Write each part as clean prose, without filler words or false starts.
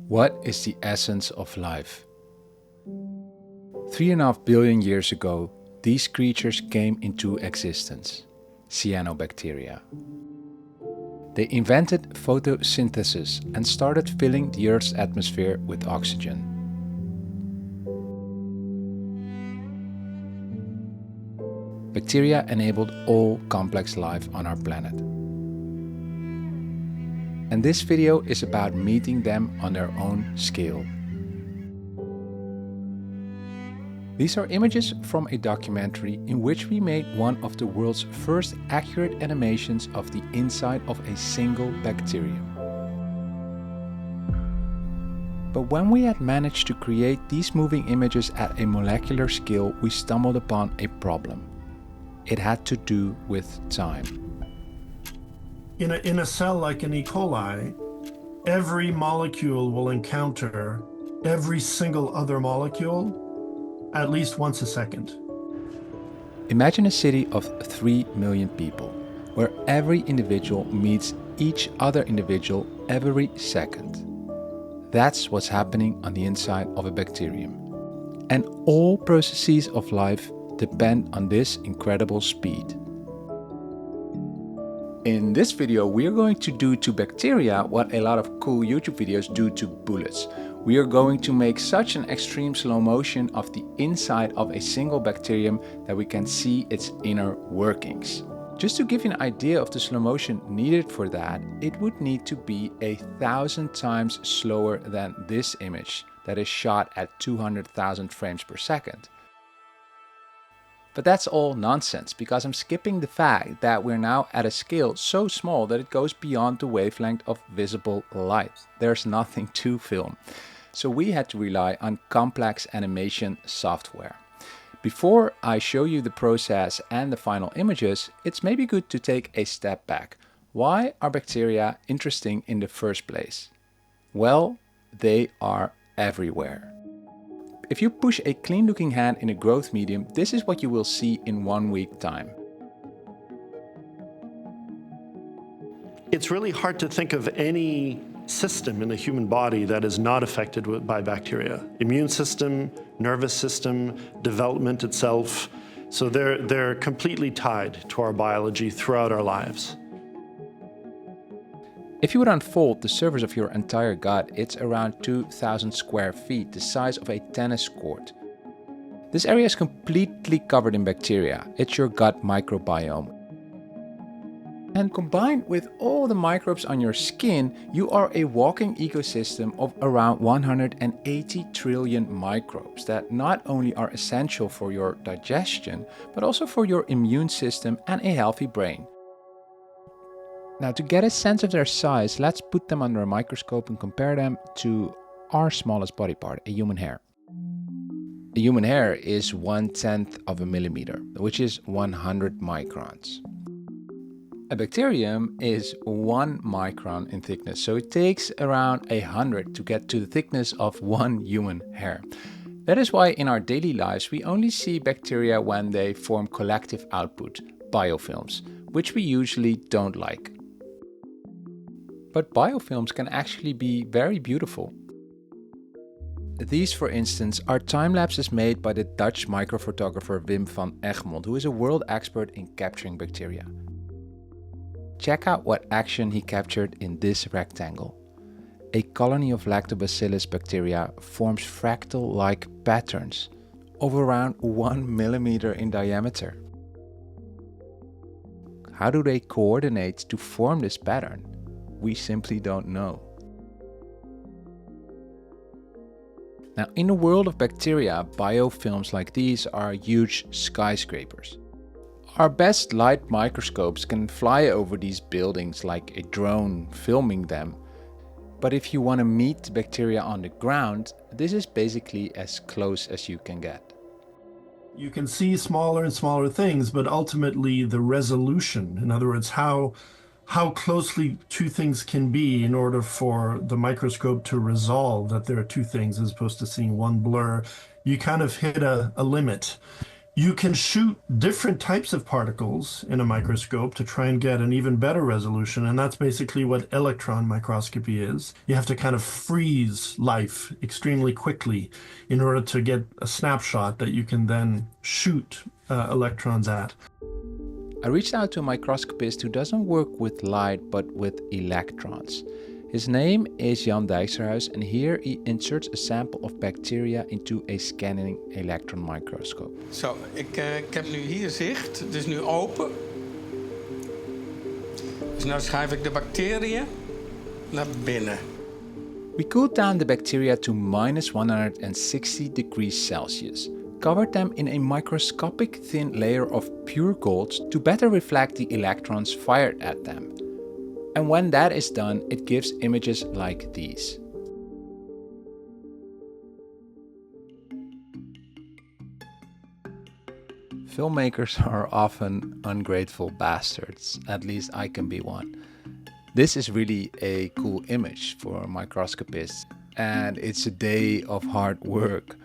What is the essence of life? 3.5 billion years ago, these creatures came into existence, cyanobacteria. They invented photosynthesis and started filling the Earth's atmosphere with oxygen. Bacteria enabled all complex life on our planet. And this video is about meeting them on their own scale. These are images from a documentary in which we made one of the world's first accurate animations of the inside of a single bacterium. But when we had managed to create these moving images at a molecular scale, we stumbled upon a problem. It had to do with time. In a cell like an E. coli, every molecule will encounter every single other molecule at least once a second. Imagine a city of 3 million people, where every individual meets each other individual every second. That's what's happening on the inside of a bacterium. And all processes of life depend on this incredible speed. In this video, we are going to do to bacteria what a lot of cool YouTube videos do to bullets. We are going to make such an extreme slow motion of the inside of a single bacterium that we can see its inner workings. Just to give you an idea of the slow motion needed for that, it would need to be 1,000 times slower than this image that is shot at 200,000 frames per second. But that's all nonsense, because I'm skipping the fact that we're now at a scale so small that it goes beyond the wavelength of visible light. There's nothing to film. So we had to rely on complex animation software. Before I show you the process and the final images, it's maybe good to take a step back. Why are bacteria interesting in the first place? Well, they are everywhere. If you push a clean-looking hand in a growth medium, this is what you will see in 1 week time. It's really hard to think of any system in the human body that is not affected by bacteria. Immune system, nervous system, development itself. So they're completely tied to our biology throughout our lives. If you would unfold the surface of your entire gut, it's around 2,000 square feet, the size of a tennis court. This area is completely covered in bacteria. It's your gut microbiome. And combined with all the microbes on your skin, you are a walking ecosystem of around 180 trillion microbes that not only are essential for your digestion, but also for your immune system and a healthy brain. Now, to get a sense of their size, let's put them under a microscope and compare them to our smallest body part, a human hair. A human hair is 1/10 of a millimeter, which is 100 microns. A bacterium is 1 micron in thickness, so it takes around 100 to get to the thickness of 1 human hair. That is why in our daily lives we only see bacteria when they form collective output, biofilms, which we usually don't like. But biofilms can actually be very beautiful. These, for instance, are time-lapses made by the Dutch microphotographer Wim van Egmond, who is a world expert in capturing bacteria. Check out what action he captured in this rectangle. A colony of lactobacillus bacteria forms fractal-like patterns of around 1 millimeter in diameter. How do they coordinate to form this pattern? We simply don't know. Now, in the world of bacteria, biofilms like these are huge skyscrapers. Our best light microscopes can fly over these buildings like a drone filming them. But if you want to meet the bacteria on the ground, this is basically as close as you can get. You can see smaller and smaller things, but ultimately the resolution, in other words, how closely two things can be in order for the microscope to resolve that there are two things as opposed to seeing one blur, you kind of hit a limit. You can shoot different types of particles in a microscope to try and get an even better resolution, and that's basically what electron microscopy is. You have to kind of freeze life extremely quickly in order to get a snapshot that you can then shoot electrons at. I reached out to a microscopist who doesn't work with light but with electrons. His name is Dijksterhuis, and here he inserts a sample of bacteria into a scanning electron microscope. Zo, ik heb nu hier zicht, het is nu open. Dus nu schuif ik de bacteriën naar binnen. We cooled down the bacteria to minus 160 degrees Celsius, covered them in a microscopic thin layer of pure gold to better reflect the electrons fired at them. And when that is done, it gives images like these. Filmmakers are often ungrateful bastards, at least I can be one. This is really a cool image for microscopists, and it's a day of hard work.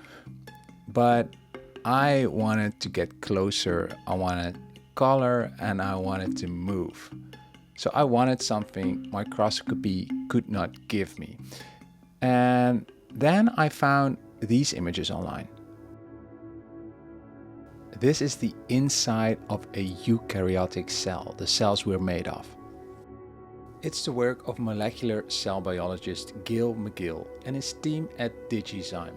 But I wanted to get closer, I wanted color, and I wanted to move. So I wanted something microscopy could not give me. And then I found these images online. This is the inside of a eukaryotic cell, the cells we're made of. It's the work of molecular cell biologist Gael McGill and his team at Digizyme.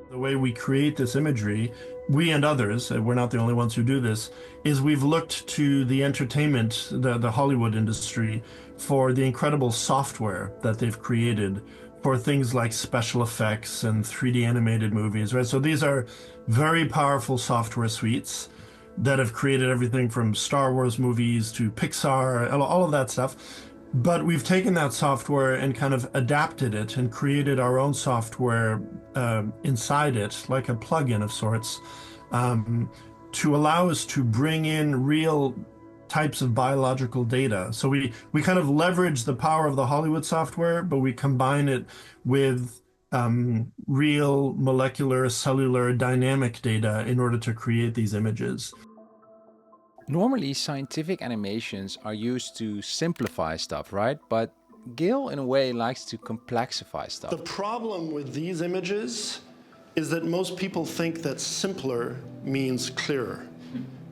The way we create this imagery, we and others, we're not the only ones who do this, is we've looked to the entertainment, the Hollywood industry, for the incredible software that they've created for things like special effects and 3D animated movies, right? So these are very powerful software suites that have created everything from Star Wars movies to Pixar, all of that stuff. But we've taken that software and kind of adapted it and created our own software inside it, like a plugin of sorts, to allow us to bring in real types of biological data. So we kind of leverage the power of the Hollywood software, but we combine it with real molecular, cellular, dynamic data in order to create these images. Normally, scientific animations are used to simplify stuff, right? But Gael, in a way, likes to complexify stuff. The problem with these images is that most people think that simpler means clearer,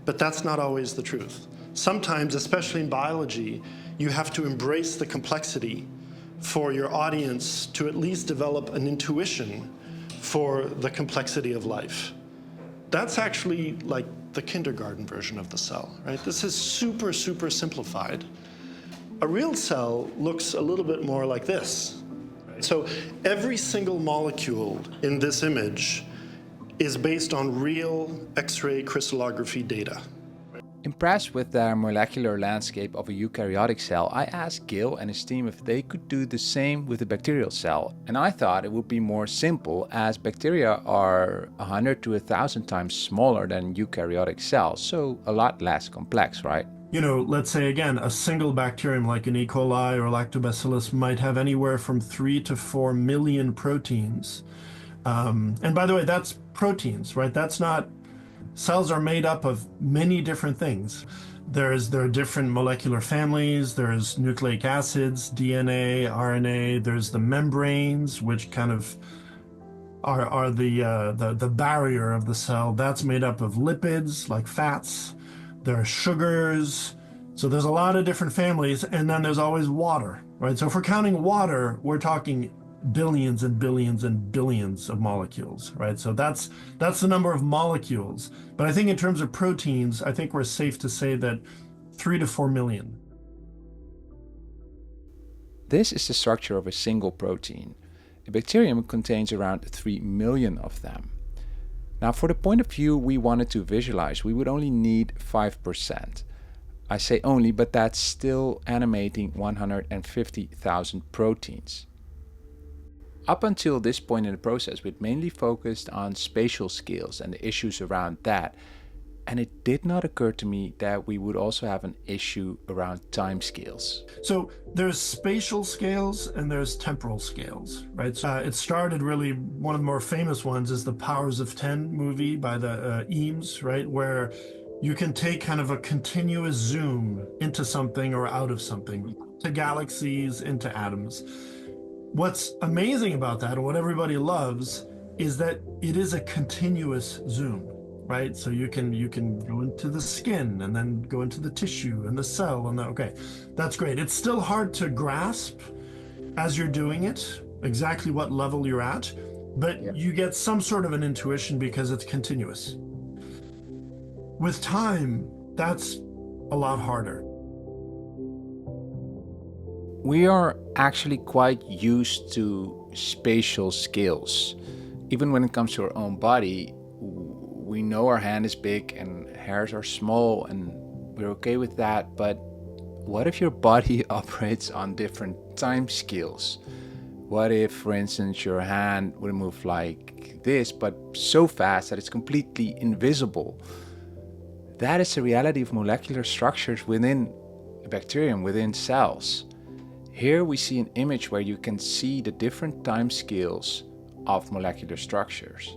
but that's not always the truth. Sometimes, especially in biology, you have to embrace the complexity for your audience to at least develop an intuition for the complexity of life. That's actually like the kindergarten version of the cell, right? This is super, super simplified. A real cell looks a little bit more like this. So every single molecule in this image is based on real X-ray crystallography data. Impressed with their molecular landscape of a eukaryotic cell, I asked Gael and his team if they could do the same with a bacterial cell, and I thought it would be more simple as bacteria are 100 to 1,000 times smaller than eukaryotic cells, so a lot less complex, right? You know, let's say again, a single bacterium like an E. coli or lactobacillus might have anywhere from 3 to 4 million proteins. And by the way, that's proteins, right? That's not... Cells are made up of many different things. There are different molecular families, there's nucleic acids, DNA, RNA, there's the membranes, which kind of are the barrier of the cell. That's made up of lipids, like fats. There are sugars. So there's a lot of different families, and then there's always water, right? So if we're counting water, we're talking billions and billions and billions of molecules, right? So that's the number of molecules. But I think in terms of proteins, I think we're safe to say that 3 to 4 million. This is the structure of a single protein. A bacterium contains around 3 million of them. Now, for the point of view we wanted to visualize, we would only need 5%. I say only, but that's still animating 150,000 proteins. Up until this point in the process, we'd mainly focused on spatial scales and the issues around that. And it did not occur to me that we would also have an issue around timescales. So there's spatial scales and there's temporal scales, right? So it started really, one of the more famous ones is the Powers of 10 movie by the Eames, right? Where you can take kind of a continuous zoom into something or out of something, to galaxies, into atoms. What's amazing about that, and what everybody loves, is that it is a continuous zoom. Right, so you can go into the skin and then go into the tissue and the cell and okay, that's great. It's still hard to grasp as you're doing it exactly what level you're at, but you get some sort of an intuition because it's continuous. With time, that's a lot harder. We are actually quite used to spatial scales. Even when it comes to our own body, we know our hand is big and hairs are small and we're okay with that, but what if your body operates on different time scales? What if, for instance, your hand would move like this, but so fast that it's completely invisible? That is the reality of molecular structures within a bacterium, within cells. Here we see an image where you can see the different time scales of molecular structures.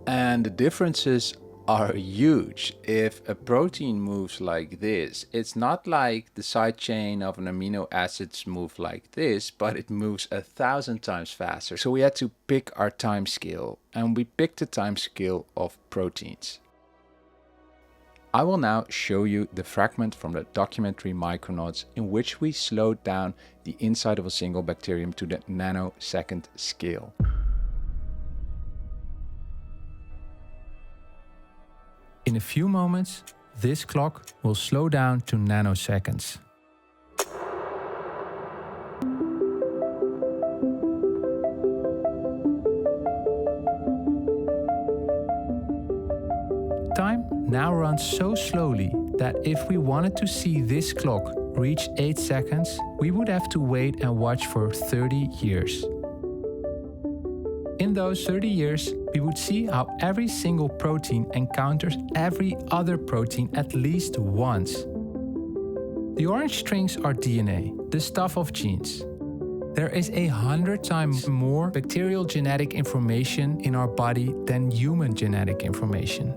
And the differences are huge. If a protein moves like this, it's not like the side chain of an amino acids move like this, but it moves 1,000 times faster. So we had to pick our time scale, and we picked the time scale of proteins. I will now show you the fragment from the documentary Micronauts in which we slowed down the inside of a single bacterium to the nanosecond scale. In a few moments, this clock will slow down to nanoseconds. Time now runs so slowly that if we wanted to see this clock reach 8 seconds, we would have to wait and watch for 30 years. In those 30 years, we would see how every single protein encounters every other protein at least once. The orange strings are DNA, the stuff of genes. There is 100 times more bacterial genetic information in our body than human genetic information.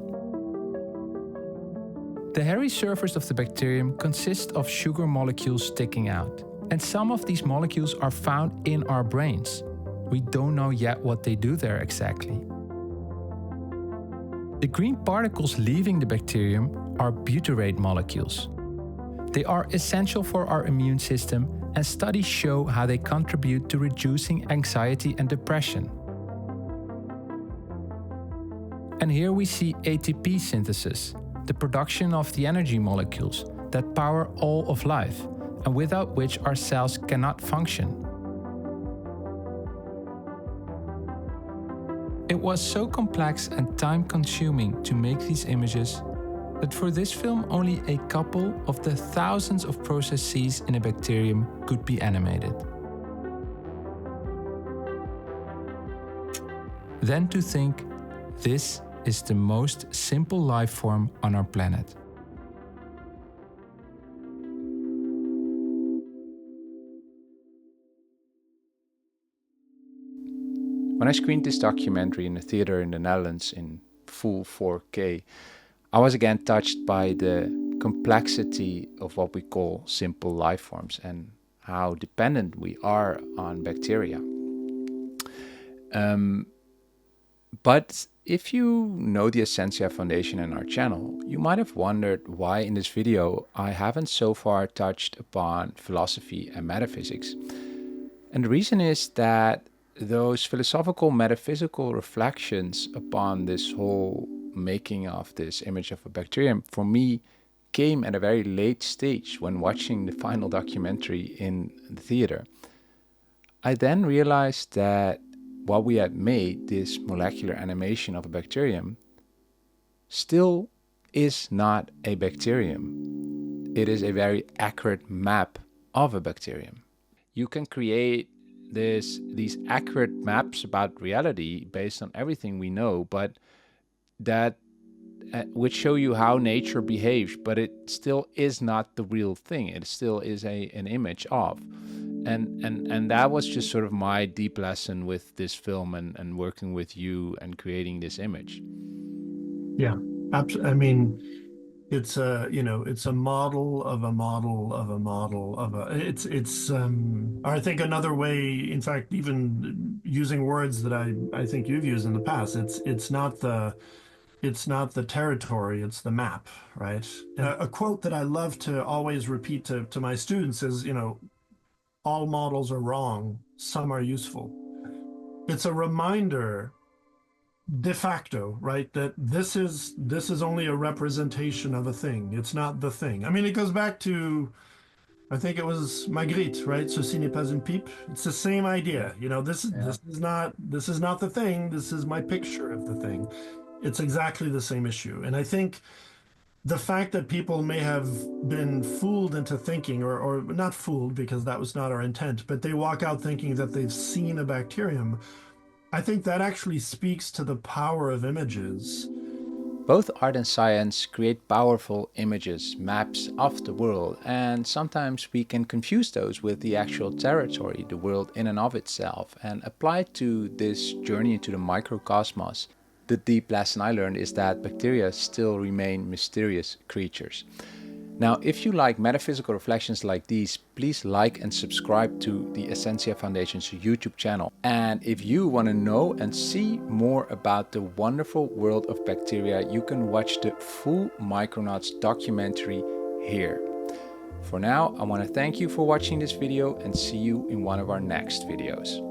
The hairy surface of the bacterium consists of sugar molecules sticking out, and some of these molecules are found in our brains. We don't know yet what they do there exactly. The green particles leaving the bacterium are butyrate molecules. They are essential for our immune system, and studies show how they contribute to reducing anxiety and depression. And here we see ATP synthesis, the production of the energy molecules that power all of life, and without which our cells cannot function. It was so complex and time-consuming to make these images that for this film only a couple of the thousands of processes in a bacterium could be animated. Then to think, this is the most simple life form on our planet. When I screened this documentary in a theater in the Netherlands in full 4K, I was again touched by the complexity of what we call simple life forms and how dependent we are on bacteria. But if you know the Essentia Foundation and our channel, you might have wondered why in this video I haven't so far touched upon philosophy and metaphysics. And the reason is that those philosophical, metaphysical reflections upon this whole making of this image of a bacterium, for me, came at a very late stage when watching the final documentary in the theater. I then realized that what we had made, this molecular animation of a bacterium, still is not a bacterium. It is a very accurate map of a bacterium. You can create these accurate maps about reality based on everything we know, but that which show you how nature behaves, but it still is not the real thing. It still is an image of. And that was just sort of my deep lesson with this film and working with you and creating this image. Yeah, absolutely. I mean, it's a, you know, it's a model of a model of a model of a, I think another way, in fact, even using words that I think you've used in the past, it's not the territory, it's the map, right? A quote that I love to always repeat to my students is, you know, all models are wrong, some are useful. It's a reminder de facto, right, that this is only a representation of a thing. It's not the thing. I mean, it goes back to, I think it was Magritte, right? Ceci n'est pas une pipe. It's the same idea. You know, this is not the thing. This is my picture of the thing. It's exactly the same issue. And I think the fact that people may have been fooled into thinking, or not fooled because that was not our intent, but they walk out thinking that they've seen a bacterium, I think that actually speaks to the power of images. Both art and science create powerful images, maps of the world, and sometimes we can confuse those with the actual territory, the world in and of itself. And applied to this journey into the microcosmos, the deep lesson I learned is that bacteria still remain mysterious creatures. Now, if you like metaphysical reflections like these, please like and subscribe to the Essentia Foundation's YouTube channel. And if you want to know and see more about the wonderful world of bacteria, you can watch the full Micronauts documentary here. For now, I want to thank you for watching this video and see you in one of our next videos.